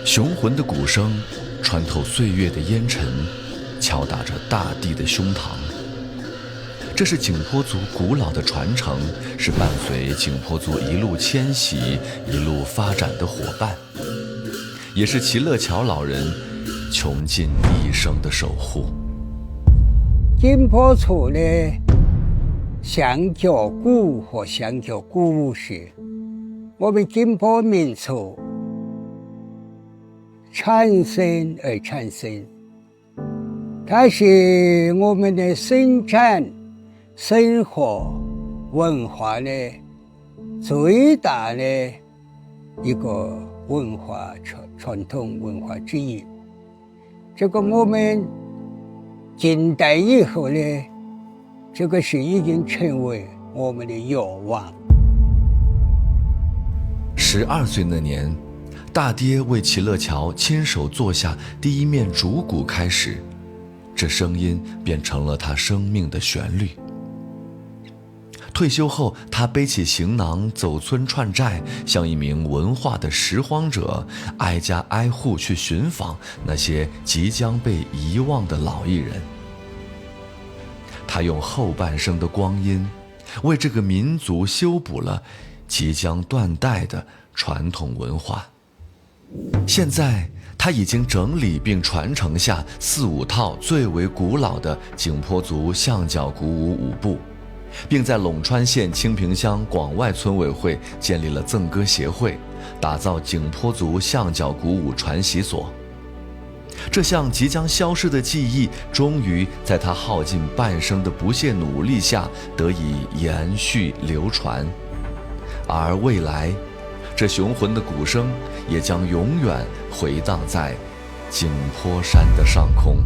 雄浑的鼓声穿透岁月的烟尘，敲打着大地的胸膛。这是景颇族古老的传承，是伴随景颇族一路迁徙、一路发展的伙伴，也是齐乐桥老人穷尽一生的守护。景颇族的香脚鼓和香脚鼓舞是我们景颇民族产生而产生，它是我们的生产、生活、文化的最大的一个文化传统文化之一。这个我们近代以后呢，这个是已经成为我们的愿望。12岁那年，大爹为齐乐桥亲手做下第一面竹鼓开始，这声音便成了他生命的旋律。退休后，他背起行囊走村串寨，像一名文化的拾荒者，挨家挨户去寻访那些即将被遗忘的老艺人。他用后半生的光阴，为这个民族修补了即将断代的传统文化。现在他已经整理并传承下4、5套最为古老的景颇族象脚鼓舞舞步，并在陇川县清平乡广外村委会建立了赠歌协会，打造景颇族象脚鼓舞传习所。这项即将消失的技艺，终于在他耗尽半生的不懈努力下得以延续流传。而未来，这雄浑的鼓声也将永远回荡在景颇山的上空。